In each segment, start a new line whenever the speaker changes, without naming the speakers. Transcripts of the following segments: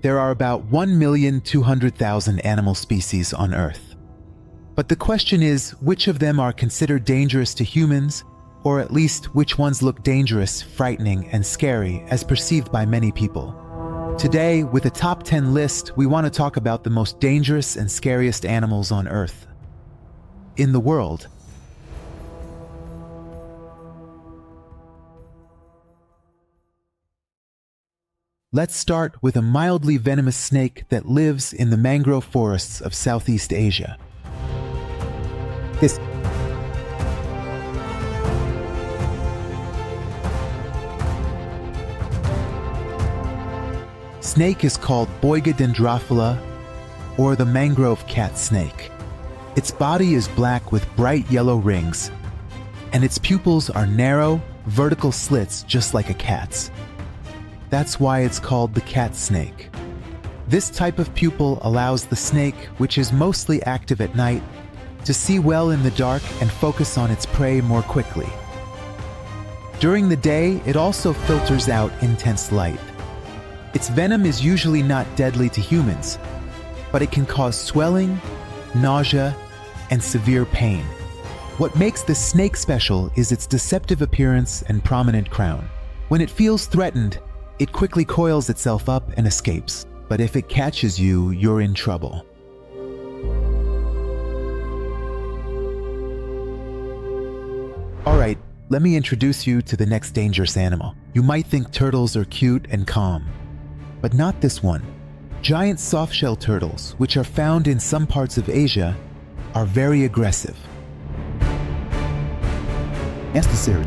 There are about 1,200,000 animal species on Earth. But the question is, which of them are considered dangerous to humans, or at least which ones look dangerous, frightening, and scary as perceived by many people? Today, with a top 10 list, we want to talk about the most dangerous and scariest animals on Earth. In the world. Let's start with a mildly venomous snake that lives in the mangrove forests of Southeast Asia. This snake is called Boiga dendrophila, or the mangrove cat snake. Its body is black with bright yellow rings, and its pupils are narrow, vertical slits just like a cat's. That's why it's called the cat snake. This type of pupil allows the snake, which is mostly active at night, to see well in the dark and focus on its prey more quickly. During the day, it also filters out intense light. Its venom is usually not deadly to humans, but it can cause swelling, nausea, and severe pain. What makes this snake special is its deceptive appearance and prominent crown. When it feels threatened, it quickly coils itself up and escapes. But if it catches you, you're in trouble. Alright, let me introduce you to the next dangerous animal. You might think turtles are cute and calm, but not this one. Giant softshell turtles, which are found in some parts of Asia, are very aggressive. Necessary.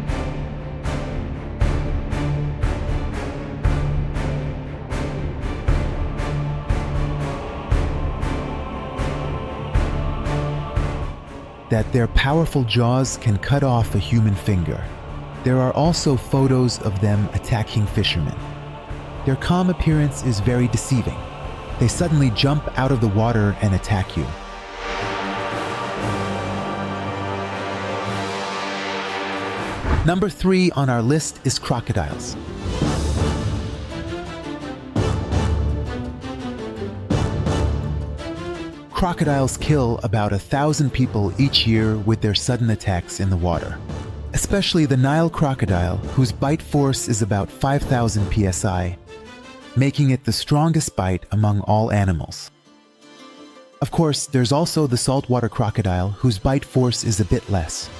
That their powerful jaws can cut off a human finger. There are also photos of them attacking fishermen. Their calm appearance is very deceiving. They suddenly jump out of the water and attack you. Number 3 on our list is crocodiles. Crocodiles kill about 1,000 people each year with their sudden attacks in the water. Especially the Nile crocodile, whose bite force is about 5,000 psi, making it the strongest bite among all animals. Of course, there's also the saltwater crocodile, whose bite force is a bit less,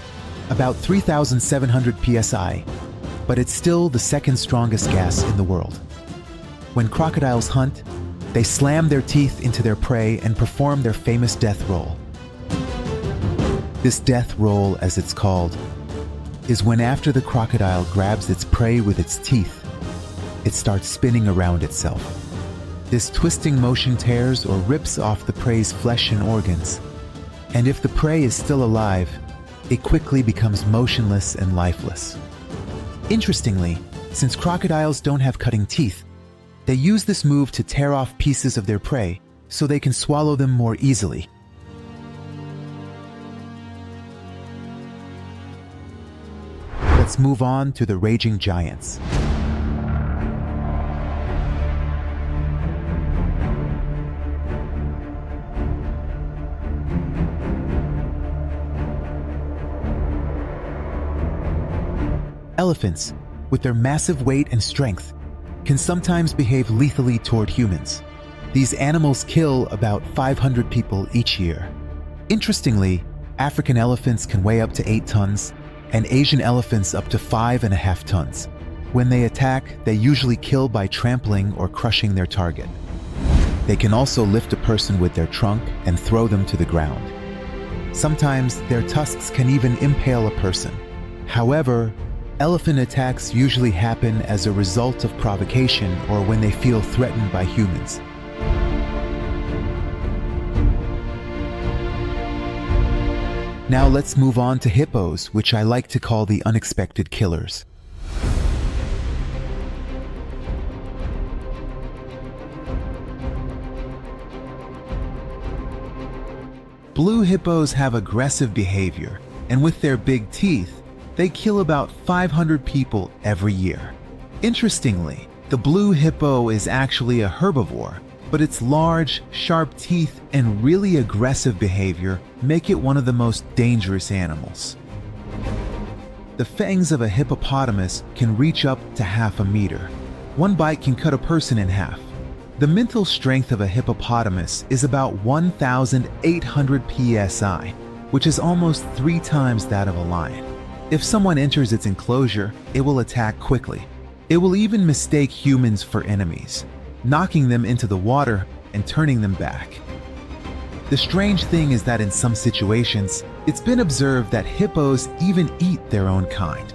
about 3,700 psi, but it's still the second strongest gas in the world. When crocodiles hunt, they slam their teeth into their prey and perform their famous death roll. This death roll, as it's called, is when after the crocodile grabs its prey with its teeth, it starts spinning around itself. This twisting motion tears or rips off the prey's flesh and organs, and if the prey is still alive, it quickly becomes motionless and lifeless. Interestingly, since crocodiles don't have cutting teeth, they use this move to tear off pieces of their prey so they can swallow them more easily. Let's move on to the raging giants. Elephants, with their massive weight and strength, can sometimes behave lethally toward humans. These animals kill about 500 people each year. Interestingly, African elephants can weigh up to 8 tons, and Asian elephants up to 5.5 tons. When they attack, they usually kill by trampling or crushing their target. They can also lift a person with their trunk and throw them to the ground. Sometimes their tusks can even impale a person. However, elephant attacks usually happen as a result of provocation or when they feel threatened by humans. Now let's move on to hippos, which I like to call the unexpected killers. Blue hippos have aggressive behavior, and with their big teeth, they kill about 500 people every year. Interestingly, The blue hippo is actually a herbivore, but its large, sharp teeth and really aggressive behavior make it one of the most dangerous animals. The fangs of a hippopotamus can reach up to half a meter. One bite can cut a person in half. The mental strength of a hippopotamus is about 1,800 psi, which is almost 3 times that of a lion. If someone enters its enclosure, it will attack quickly. It will even mistake humans for enemies, knocking them into the water and turning them back. The strange thing is that in some situations, it's been observed that hippos even eat their own kind.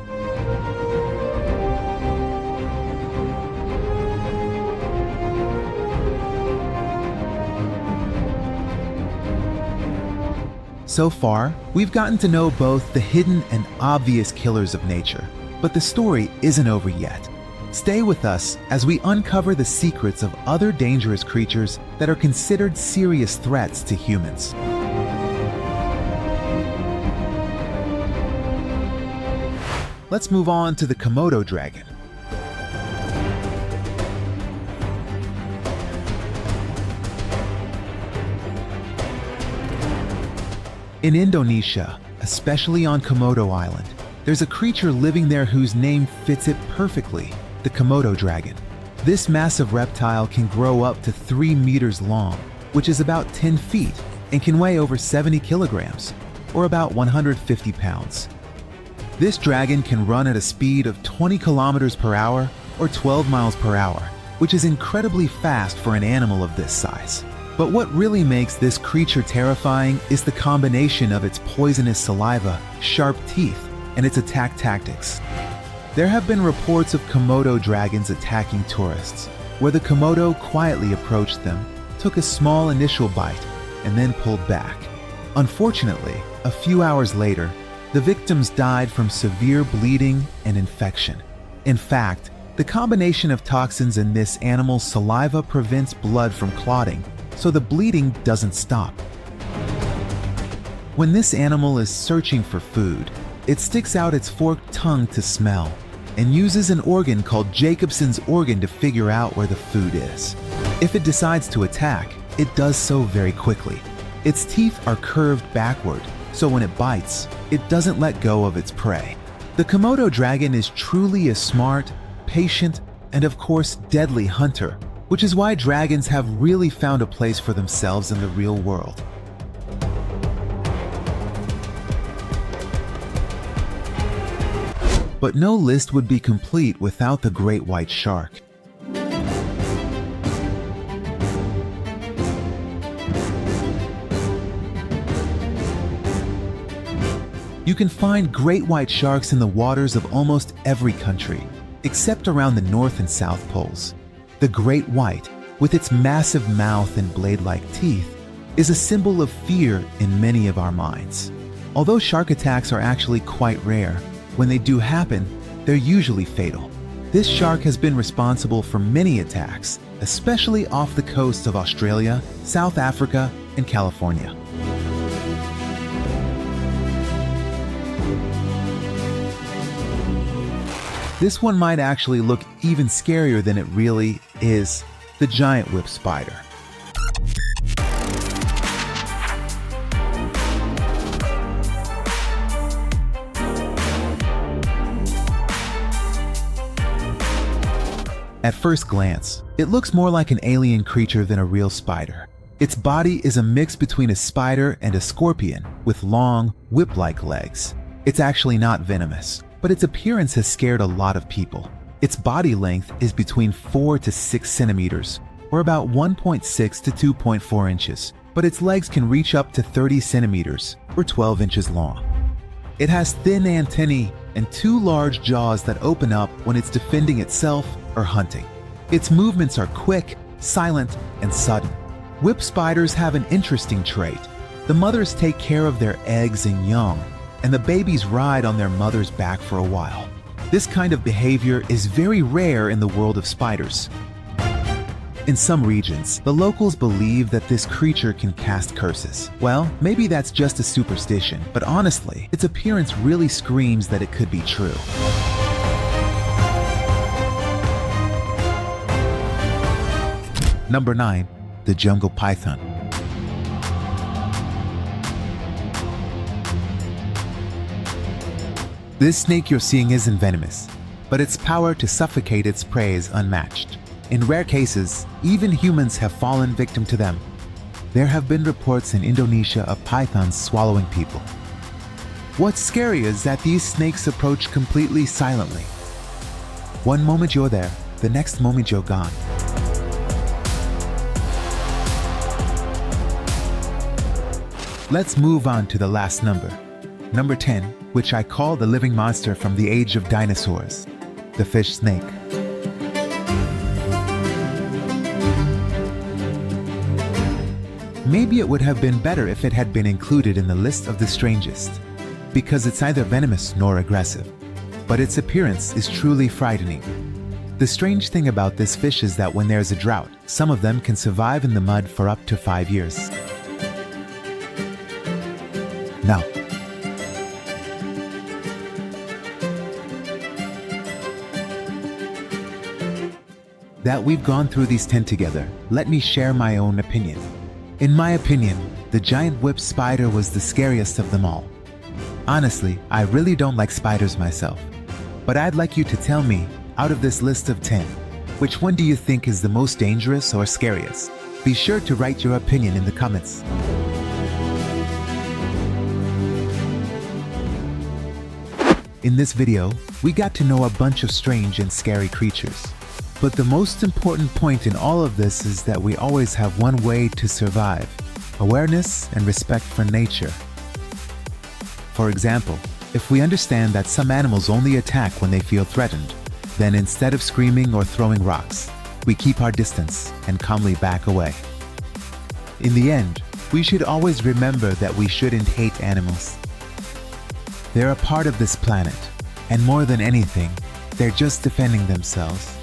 So far, we've gotten to know both the hidden and obvious killers of nature, but the story isn't over yet. Stay with us as we uncover the secrets of other dangerous creatures that are considered serious threats to humans. Let's move on to the Komodo dragon. In Indonesia, especially on Komodo Island, there's a creature living there whose name fits it perfectly, the Komodo dragon. This massive reptile can grow up to 3 meters long, which is about 10 feet, and can weigh over 70 kilograms, or about 150 pounds. This dragon can run at a speed of 20 kilometers per hour or 12 miles per hour, which is incredibly fast for an animal of this size. But what really makes this creature terrifying is the combination of its poisonous saliva, sharp teeth, and its attack tactics. There have been reports of Komodo dragons attacking tourists, where the Komodo quietly approached them, took a small initial bite, and then pulled back. Unfortunately, a few hours later, the victims died from severe bleeding and infection. In fact, the combination of toxins in this animal's saliva prevents blood from clotting, so the bleeding doesn't stop. When this animal is searching for food, it sticks out its forked tongue to smell and uses an organ called Jacobson's organ to figure out where the food is. If it decides to attack, it does so very quickly. Its teeth are curved backward, so when it bites, it doesn't let go of its prey. The Komodo dragon is truly a smart, patient, and of course deadly hunter, which is why dragons have really found a place for themselves in the real world. But no list would be complete without the great white shark. You can find great white sharks in the waters of almost every country, except around the North and South Poles. The great white, with its massive mouth and blade-like teeth, is a symbol of fear in many of our minds. Although shark attacks are actually quite rare, when they do happen, they're usually fatal. This shark has been responsible for many attacks, especially off the coasts of Australia, South Africa, and California. This one might actually look even scarier than it really is, the giant whip spider. At first glance, it looks more like an alien creature than a real spider. Its body is a mix between a spider and a scorpion, with long, whip-like legs. It's actually not venomous, but its appearance has scared a lot of people. Its body length is between 4 to 6 centimeters, or about 1.6 to 2.4 inches, but its legs can reach up to 30 centimeters, or 12 inches long. It has thin antennae and 2 large jaws that open up when it's defending itself or hunting. Its movements are quick, silent, and sudden. Whip spiders have an interesting trait. The mothers take care of their eggs and young, and the babies ride on their mother's back for a while. This kind of behavior is very rare in the world of spiders. In some regions, the locals believe that this creature can cast curses. Well, maybe that's just a superstition, but honestly, its appearance really screams that it could be true. Number 9. The jungle python. This snake you're seeing isn't venomous, but its power to suffocate its prey is unmatched. In rare cases, even humans have fallen victim to them. There have been reports in Indonesia of pythons swallowing people. What's scary is that these snakes approach completely silently. One moment you're there, the next moment you're gone. Let's move on to the last number. Number 10, which I call the living monster from the age of dinosaurs, the fish snake. Maybe it would have been better if it had been included in the list of the strangest, because it's neither venomous nor aggressive, but its appearance is truly frightening. The strange thing about this fish is that when there's a drought, some of them can survive in the mud for up to 5 years. Now, that we've gone through these 10 together, let me share my own opinion. In my opinion, the giant whip spider was the scariest of them all. Honestly, I really don't like spiders myself, but I'd like you to tell me, out of this list of 10, which one do you think is the most dangerous or scariest? Be sure to write your opinion in the comments. In this video, we got to know a bunch of strange and scary creatures. But the most important point in all of this is that we always have one way to survive: awareness and respect for nature. For example, if we understand that some animals only attack when they feel threatened, then instead of screaming or throwing rocks, we keep our distance and calmly back away. In the end, we should always remember that we shouldn't hate animals. They're a part of this planet, and more than anything, they're just defending themselves.